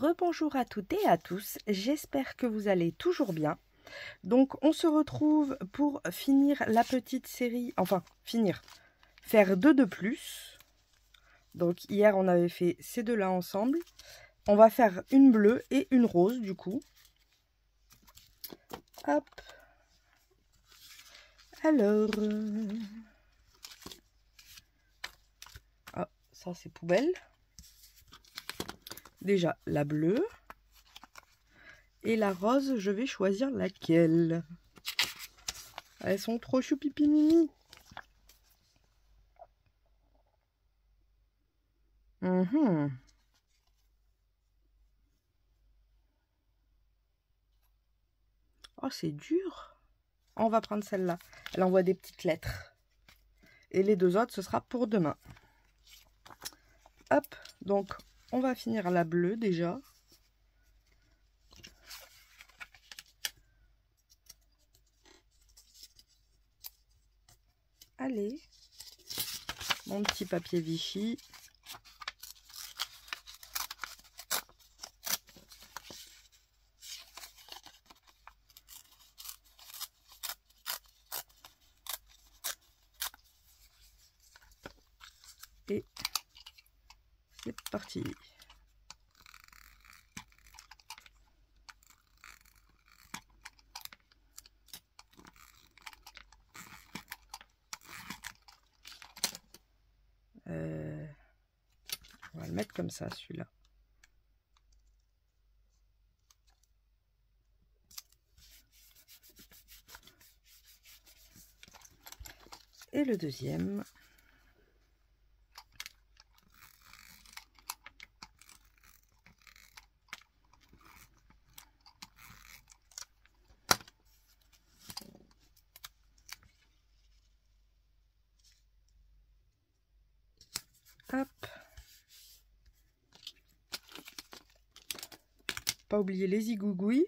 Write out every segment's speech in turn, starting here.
Rebonjour à toutes et à tous, j'espère que vous allez toujours bien. Donc on se retrouve pour finir la petite série, faire deux de plus. Donc hier on avait fait ces deux-là ensemble. On va faire une bleue et une rose du coup. Hop. Alors... Ah, ça c'est poubelle. Déjà la bleue. Et la rose, je vais choisir laquelle? Elles sont trop choupipi mimi. Oh, c'est dur. On va prendre celle-là. Elle envoie des petites lettres. Et les deux autres, ce sera pour demain. Hop, donc on va finir la bleue déjà. Allez, mon petit papier Vichy. Et c'est parti. On va le mettre comme ça, celui-là. Et le deuxième. Hop. Pas oublier les zigougouilles.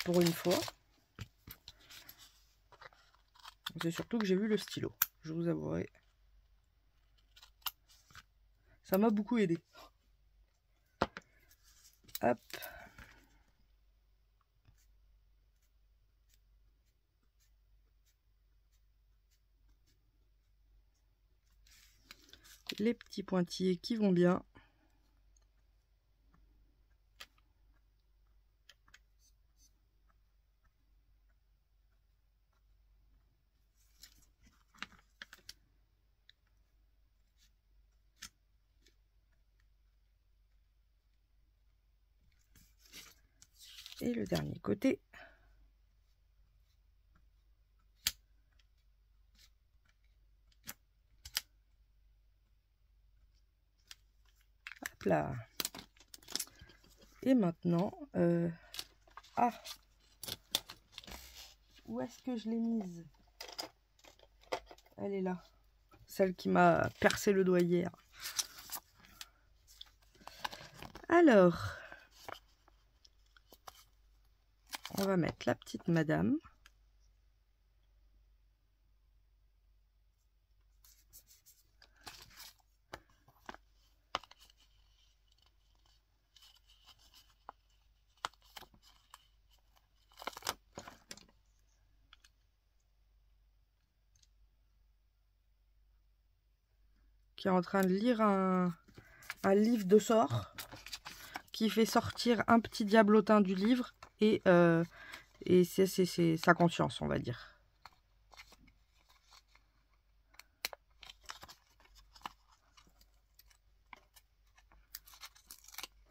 Pour une fois. C'est surtout que j'ai vu le stylo. Je vous avouerai. Ça m'a beaucoup aidé. Hop. Les petits pointillés qui vont bien. Et le dernier côté. Hop là. Et maintenant, ah, où est-ce que je l'ai mise? Elle est là. Celle qui m'a percé le doigt hier. Alors, on va mettre la petite madame. Qui est en train de lire un livre de sorts. Qui fait sortir un petit diablotin du livre. Et c'est sa conscience, on va dire.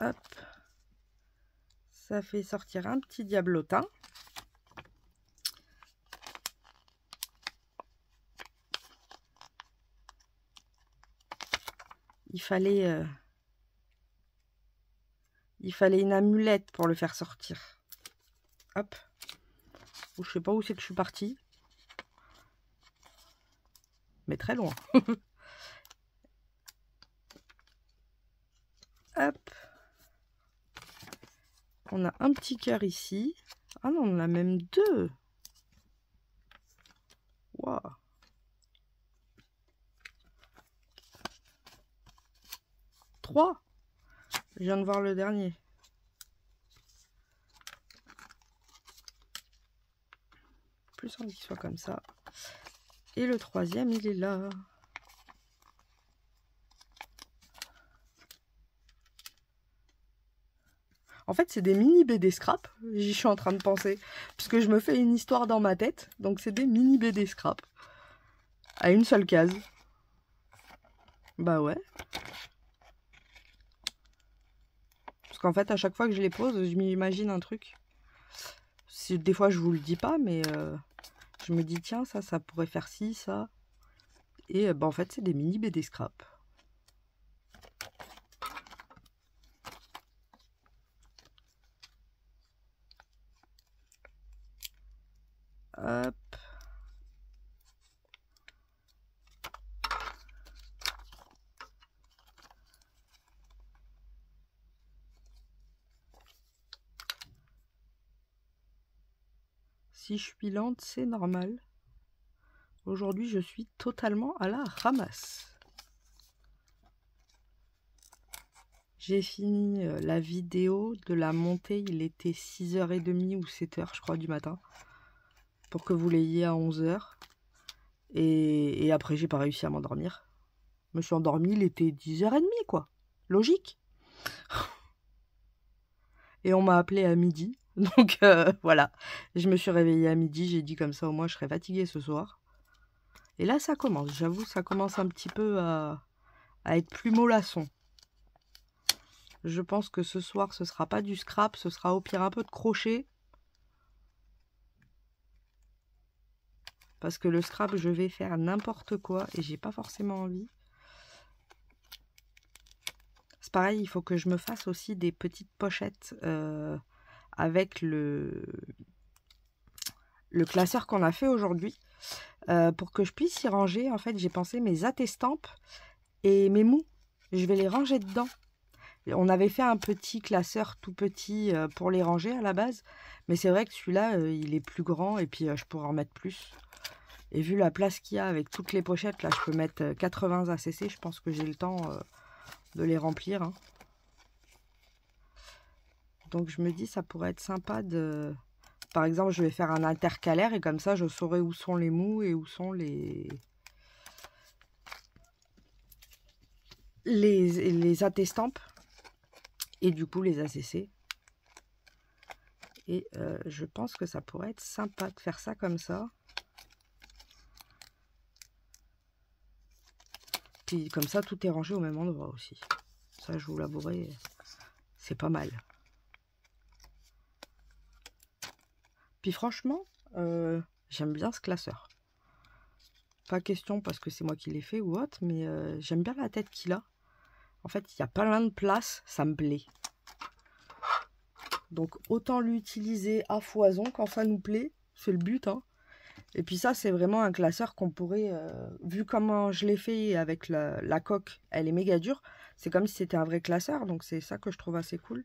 Hop. Ça fait sortir un petit diablotin. Il fallait une amulette pour le faire sortir. Hop. Je sais pas où c'est que je suis partie. Mais très loin. Hop. On a un petit cœur ici. Ah non, on en a même deux. Waouh. 3. Je viens de voir le dernier. Plus envie qu'il soit comme ça. Et le troisième, il est là. En fait, c'est des mini BD scrap. J'y suis en train de penser. Puisque je me fais une histoire dans ma tête. Donc, c'est des mini BD scrap. À une seule case. Bah ouais. Parce qu'en fait, à chaque fois que je les pose, je m'imagine un truc. Des fois, je vous le dis pas, mais je me dis, tiens, ça pourrait faire ci, ça. Et bah, en fait, c'est des mini BD scrap. Hop. Si je suis lente, c'est normal. Aujourd'hui, je suis totalement à la ramasse. J'ai fini la vidéo de la montée. Il était 6h30 ou 7h, je crois, du matin. Pour que vous l'ayez à 11h. Et après, j'ai pas réussi à m'endormir. Je me suis endormie, il était 10h30, quoi. Logique. Et on m'a appelé à midi. Donc voilà, je me suis réveillée à midi. J'ai dit comme ça, au moins, je serai fatiguée ce soir. Et là, ça commence. J'avoue, ça commence un petit peu à être plus mollasson. Je pense que ce soir, ce sera pas du scrap. Ce sera au pire un peu de crochet. Parce que le scrap, je vais faire n'importe quoi. Et j'ai pas forcément envie. C'est pareil, il faut que je me fasse aussi des petites pochettes avec le classeur qu'on a fait aujourd'hui. Pour que je puisse y ranger, en fait, j'ai pensé mes attestampes et mes mous. Je vais les ranger dedans. On avait fait un petit classeur tout petit pour les ranger à la base. Mais c'est vrai que celui-là, il est plus grand et puis je pourrais en mettre plus. Et vu la place qu'il y a avec toutes les pochettes, là, je peux mettre 80 ACC. Je pense que j'ai le temps de les remplir. Hein. Donc je me dis, ça pourrait être sympa de... Par exemple, je vais faire un intercalaire et comme ça, je saurai où sont les mous et où sont les attestampes. Et du coup, les ACC. Et je pense que ça pourrait être sympa de faire ça comme ça. Puis comme ça, tout est rangé au même endroit aussi. Ça, je vous l'avouerai, c'est pas mal. Puis franchement, j'aime bien ce classeur. Pas question parce que c'est moi qui l'ai fait ou autre, mais j'aime bien la tête qu'il a. En fait, il y a plein de place, ça me plaît. Donc autant l'utiliser à foison quand ça nous plaît, c'est le but. Hein. Et puis ça, c'est vraiment un classeur qu'on pourrait, vu comment je l'ai fait avec la coque, elle est méga dure. C'est comme si c'était un vrai classeur, donc c'est ça que je trouve assez cool.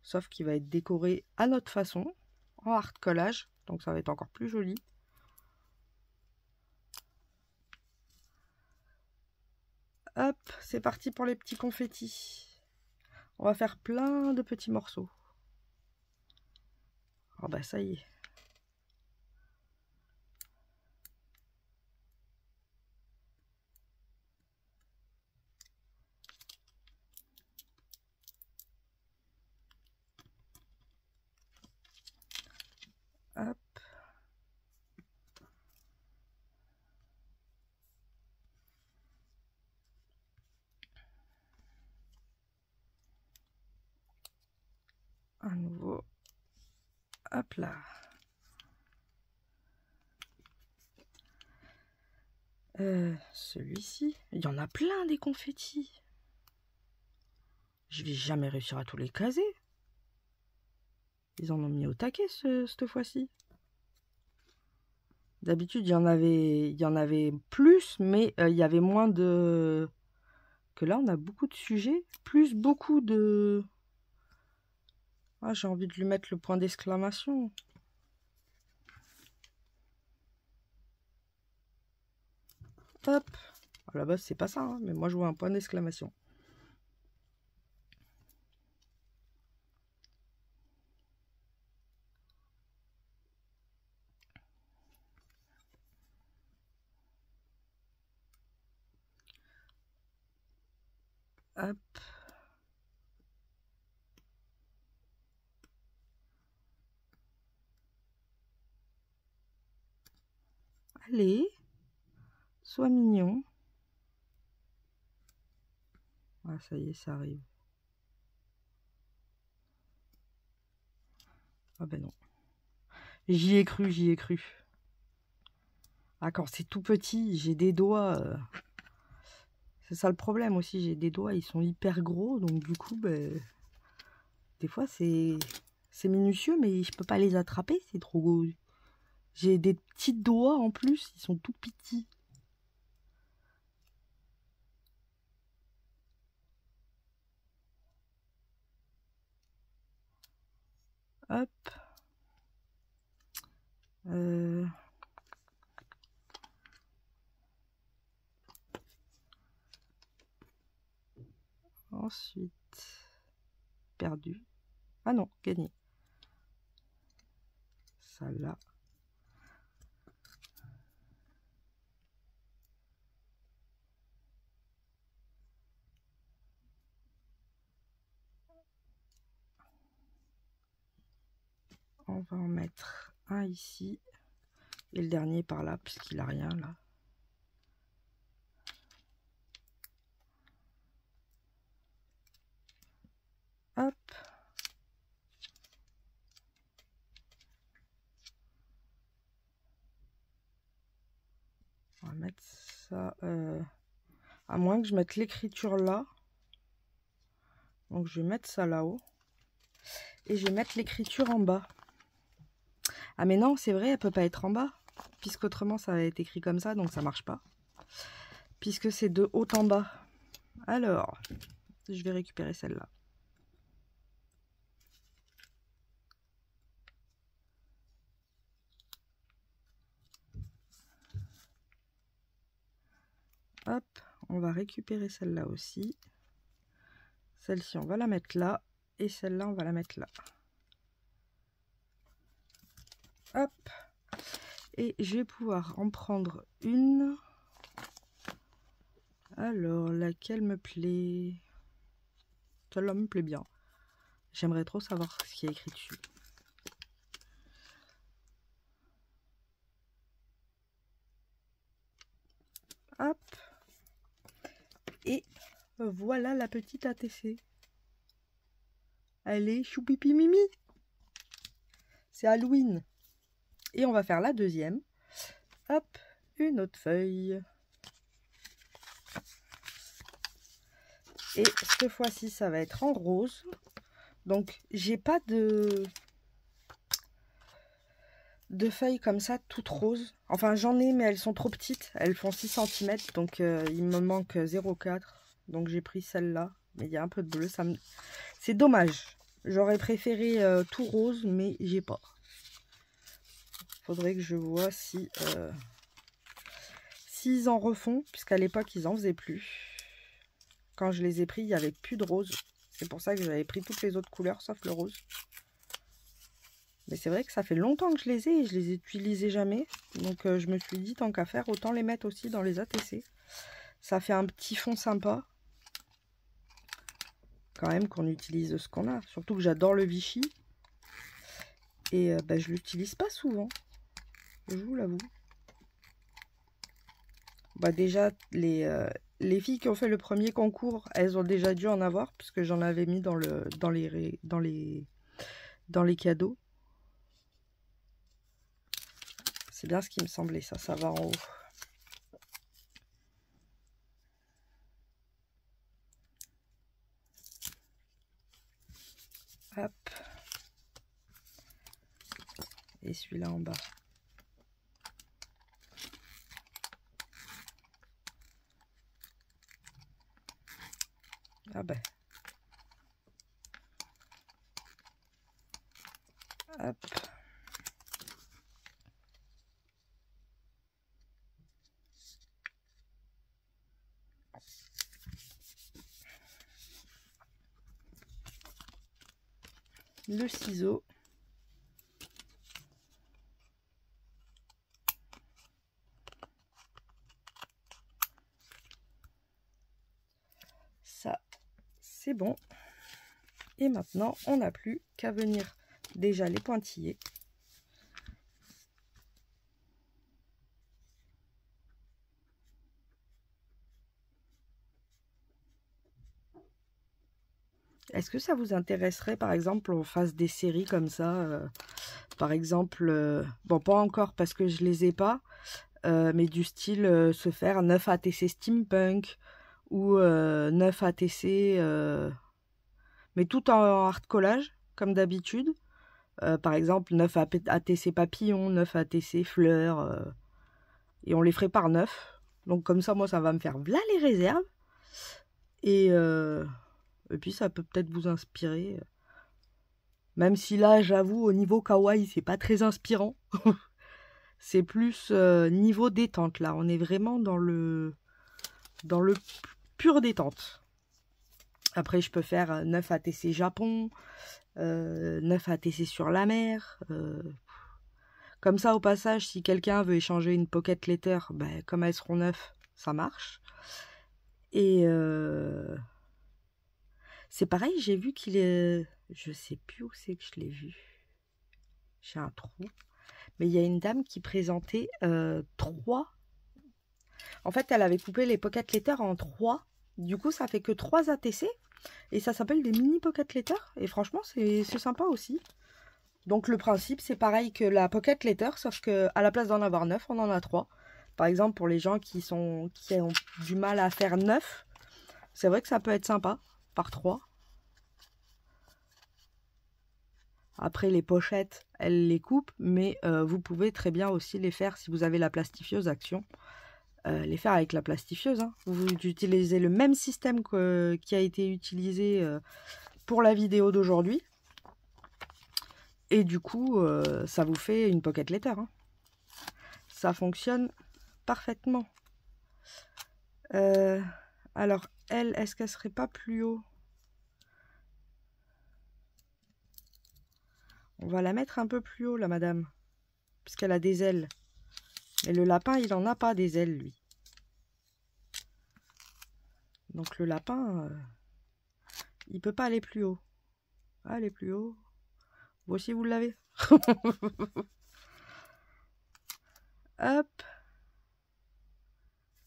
Sauf qu'il va être décoré à notre façon, en art collage, donc ça va être encore plus joli. Hop, c'est parti pour les petits confettis. On va faire plein de petits morceaux. Oh bah ça y est. Hop. Un nouveau. Hop là. Celui-ci. Il y en a plein des confettis. Je vais jamais réussir à tous les caser. Ils en ont mis au taquet cette fois-ci. D'habitude, il y en avait plus, mais il y avait moins de... Que là, on a beaucoup de sujets, plus beaucoup de... Ah, j'ai envie de lui mettre le point d'exclamation. Hop. À la base, c'est pas ça, hein, mais moi, je vois un point d'exclamation. Hop. Allez, sois mignon. Ah, ça y est, ça arrive. Ah ben non. J'y ai cru, j'y ai cru. Ah, quand c'est tout petit, j'ai des doigts. C'est ça le problème aussi, j'ai des doigts, ils sont hyper gros, donc du coup, ben, des fois c'est minutieux, mais je peux pas les attraper, c'est trop gros. J'ai des petits doigts en plus, ils sont tout petits. Hop. Ensuite, perdu. Ah non, gagné. Ça là. On va en mettre un ici. Et le dernier par là, puisqu'il a rien là. Hop. On va mettre ça. À moins que je mette l'écriture là. Donc je vais mettre ça là-haut. Et je vais mettre l'écriture en bas. Ah mais non, c'est vrai, elle peut pas être en bas. Puisqu'autrement ça va être écrit comme ça, donc ça marche pas. Puisque c'est de haut en bas. Alors, je vais récupérer celle-là. Hop, on va récupérer celle-là aussi. Celle-ci, on va la mettre là. Et celle-là, on va la mettre là. Hop. Et je vais pouvoir en prendre une. Alors, laquelle me plaît? Celle-là me plaît bien. J'aimerais trop savoir ce qui est écrit dessus. Hop. Et voilà la petite ATC. Elle est choupipi mimi. C'est Halloween. Et on va faire la deuxième. Hop, une autre feuille. Et cette fois-ci, ça va être en rose. Donc, j'ai pas de feuilles comme ça, toutes roses. Enfin, j'en ai, mais elles sont trop petites. Elles font 6 cm, donc il me manque 0,4. Donc, j'ai pris celle-là. Mais il y a un peu de bleu. C'est dommage. J'aurais préféré tout rose, mais j'ai pas. Faudrait que je vois si s'ils en refont, puisqu'à l'époque, ils en faisaient plus. Quand je les ai pris, il n'y avait plus de rose. C'est pour ça que j'avais pris toutes les autres couleurs, sauf le rose. Mais c'est vrai que ça fait longtemps que je les ai et je les utilisais jamais. Donc je me suis dit, tant qu'à faire, autant les mettre aussi dans les ATC. Ça fait un petit fond sympa. Quand même qu'on utilise ce qu'on a. Surtout que j'adore le Vichy. Et bah, je l'utilise pas souvent. Je vous l'avoue. Bah, déjà, les filles qui ont fait le premier concours, elles ont déjà dû en avoir. Puisque j'en avais mis dans les cadeaux. C'est bien ce qui me semblait, ça va en haut. Hop. Et celui-là en bas. Ah ben. Hop. Le ciseau. Ça, C'est bon. Et maintenant, on n'a plus qu'à venir déjà les pointiller. Est-ce que ça vous intéresserait, par exemple, on fasse des séries comme ça par exemple, bon, pas encore parce que je les ai pas, mais du style se faire 9 ATC Steampunk ou 9 ATC, mais tout en art collage, comme d'habitude. Par exemple, 9 ATC papillon, 9 ATC fleurs, et on les ferait par 9. Donc comme ça, moi, ça va me faire là les réserves. Et puis, ça peut peut-être vous inspirer. Même si là, j'avoue, au niveau kawaii, c'est pas très inspirant. C'est plus niveau détente, là. On est vraiment dans le pur détente. Après, je peux faire 9 ATC Japon, 9 ATC sur la mer. Comme ça, au passage, si quelqu'un veut échanger une pocket letter, ben, comme elles seront 9, ça marche. Et c'est pareil, j'ai vu qu'il est... Je sais plus où c'est que je l'ai vu. J'ai un trou. Mais il y a une dame qui présentait 3. En fait, elle avait coupé les pocket letters en 3. Du coup, ça fait que 3 ATC. Et ça s'appelle des mini pocket letters. Et franchement, c'est sympa aussi. Donc, le principe, c'est pareil que la pocket letter. Sauf qu'à la place d'en avoir 9, on en a 3. Par exemple, pour les gens qui ont du mal à faire 9, c'est vrai que ça peut être sympa. Par 3. Après, les pochettes, elles les coupent, mais vous pouvez très bien aussi les faire, si vous avez la plastifieuse action, les faire avec la plastifieuse. Hein. Vous utilisez le même système qui a été utilisé pour la vidéo d'aujourd'hui. Et du coup, ça vous fait une pocket letter. Hein. Ça fonctionne parfaitement. Alors, elle, est-ce qu'elle serait pas plus haut ? On va la mettre un peu plus haut, la madame. Puisqu'elle a des ailes. Mais le lapin, il n'en a pas des ailes, lui. Donc le lapin, il peut pas aller plus haut. Aller plus haut. Vous aussi, vous l'avez. Hop.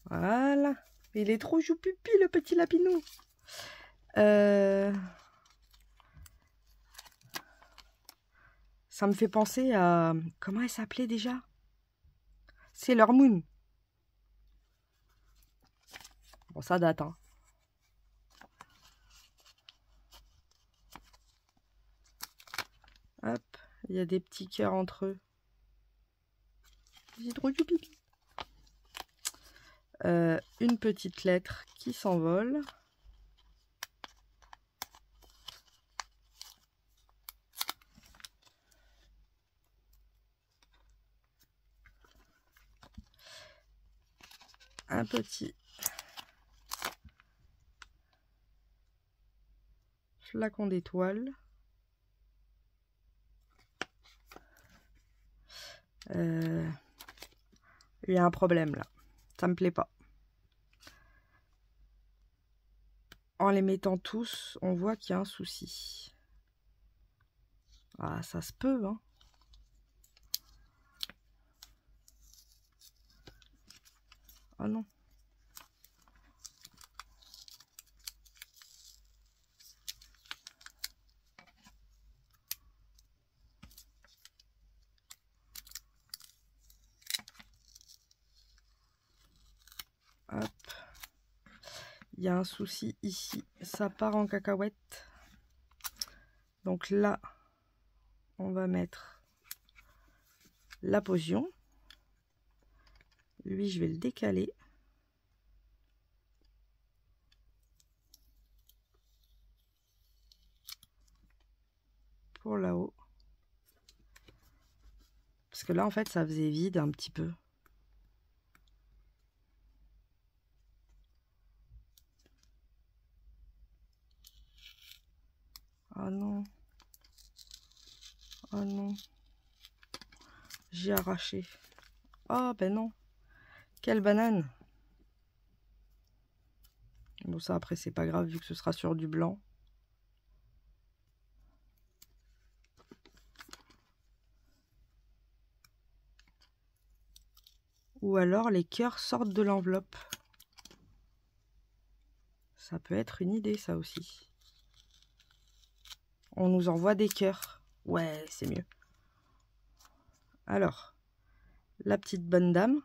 Voilà. Il est trop choupipi, le petit lapinou. Ça me fait penser à... Comment elle s'appelait déjà? Sailor Moon. Bon, ça date, hein. Hop. Il y a des petits cœurs entre eux. C'est trop choupipi. Une petite lettre qui s'envole. Un petit flacon d'étoiles. Il y a un problème là. Ça me plaît pas. En les mettant tous, on voit qu'il y a un souci. Ah, ça se peut, hein. Ah non. Hop. Il y a un souci ici. Ça part en cacahuète. Donc là, on va mettre la potion. Lui, je vais le décaler. Pour là-haut. Parce que là, en fait, ça faisait vide un petit peu. Oh non. Oh non. J'ai arraché. Oh ben non. Quelle banane. Bon, ça après, c'est pas grave vu que ce sera sur du blanc. Ou alors les cœurs sortent de l'enveloppe. Ça peut être une idée, ça aussi. On nous envoie des cœurs. Ouais, c'est mieux. Alors, la petite bonne dame.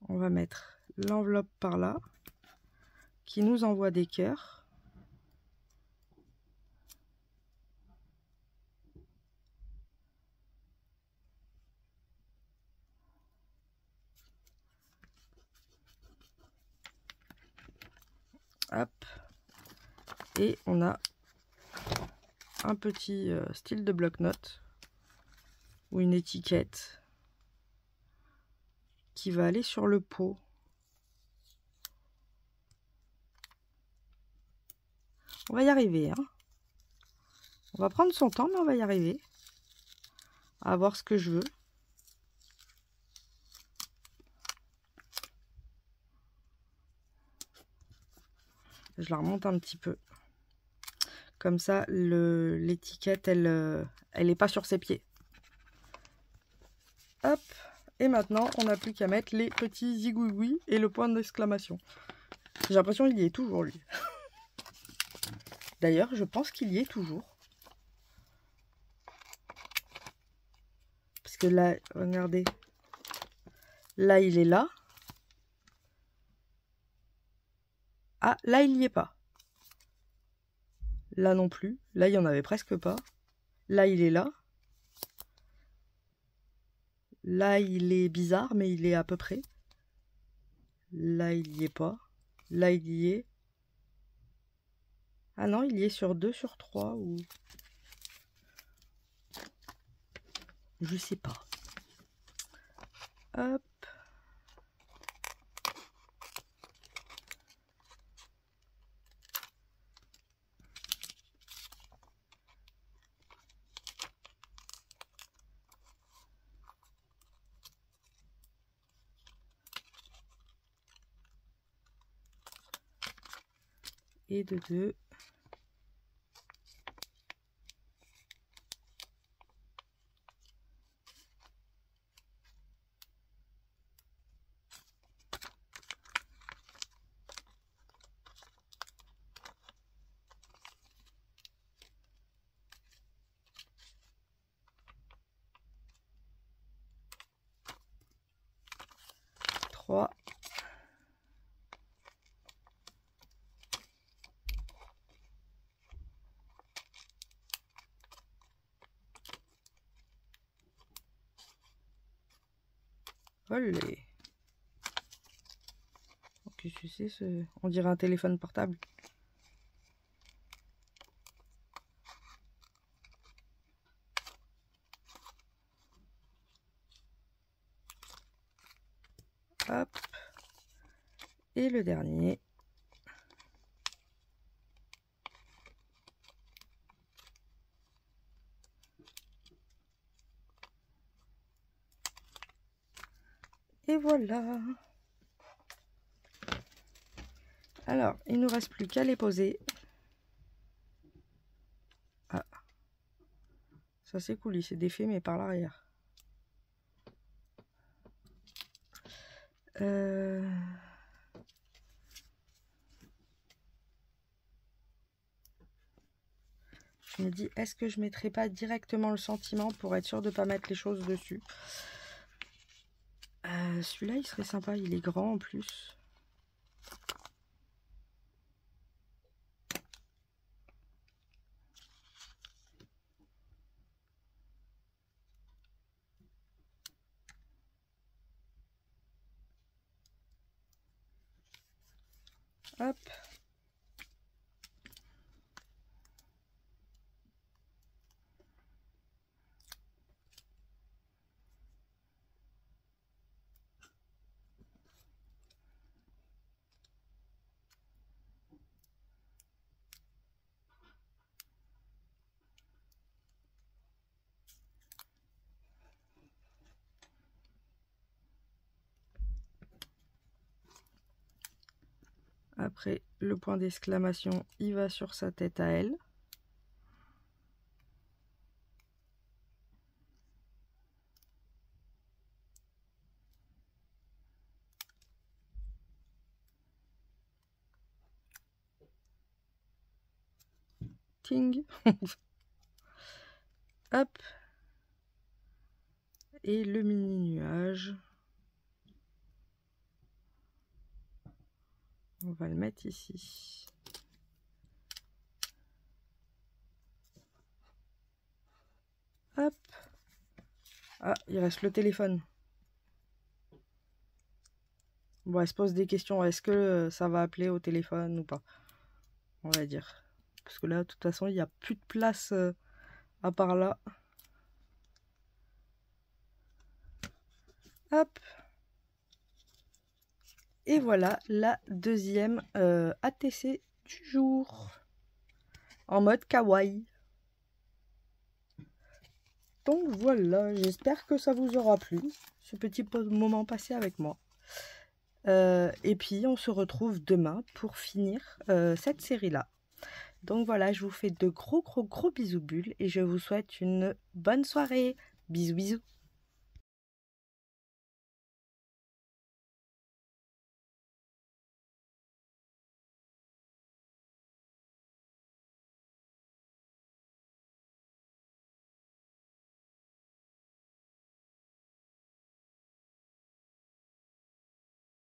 On va mettre l'enveloppe par là, qui nous envoie des cœurs. Hop. Et on a un petit style de bloc-notes ou une étiquette qui va aller sur le pot. On va y arriver, hein. On va prendre son temps, mais on va y arriver à avoir ce que je veux. Je la remonte un petit peu. Comme ça, l'étiquette, elle est pas sur ses pieds. Hop. Et maintenant, on n'a plus qu'à mettre les petits zigouigouis et le point d'exclamation. J'ai l'impression qu'il y est toujours, lui. D'ailleurs, je pense qu'il y est toujours. Parce que là, regardez. Là, il est là. Ah, là, il n'y est pas. Là non plus. Là, il n'y en avait presque pas. Là, il est là. Là, il est bizarre, mais il est à peu près. Là, il n'y est pas. Là, il y est. Ah non, il y est sur 2 sur 3 ou... Je sais pas. Hop. Et de 2. Trois. Olé. Qu'est-ce que c'est ce... On dirait un téléphone portable. Hop. Et le dernier. Et voilà. Alors, il ne nous reste plus qu'à les poser. Ah. Ça c'est cool, il s'est défait mais par l'arrière. Je me dis, est-ce que je mettrai pas directement le sentiment pour être sûr de ne pas mettre les choses dessus. Celui-là, il serait sympa, il est grand en plus. Hop. Après, le point d'exclamation, il va sur sa tête à elle. ting. Hop. Et le mini nuage. On va le mettre ici. Hop. Ah, il reste le téléphone. Bon, elle se pose des questions. Est-ce que ça va appeler au téléphone ou pas? On va dire. Parce que là, de toute façon, il n'y a plus de place à part là. Hop. Et voilà la deuxième ATC du jour. En mode kawaii. Donc voilà, j'espère que ça vous aura plu. Ce petit moment passé avec moi. Et puis on se retrouve demain pour finir cette série-là. Donc voilà, je vous fais de gros bisous bulles et je vous souhaite une bonne soirée. Bisous bisous.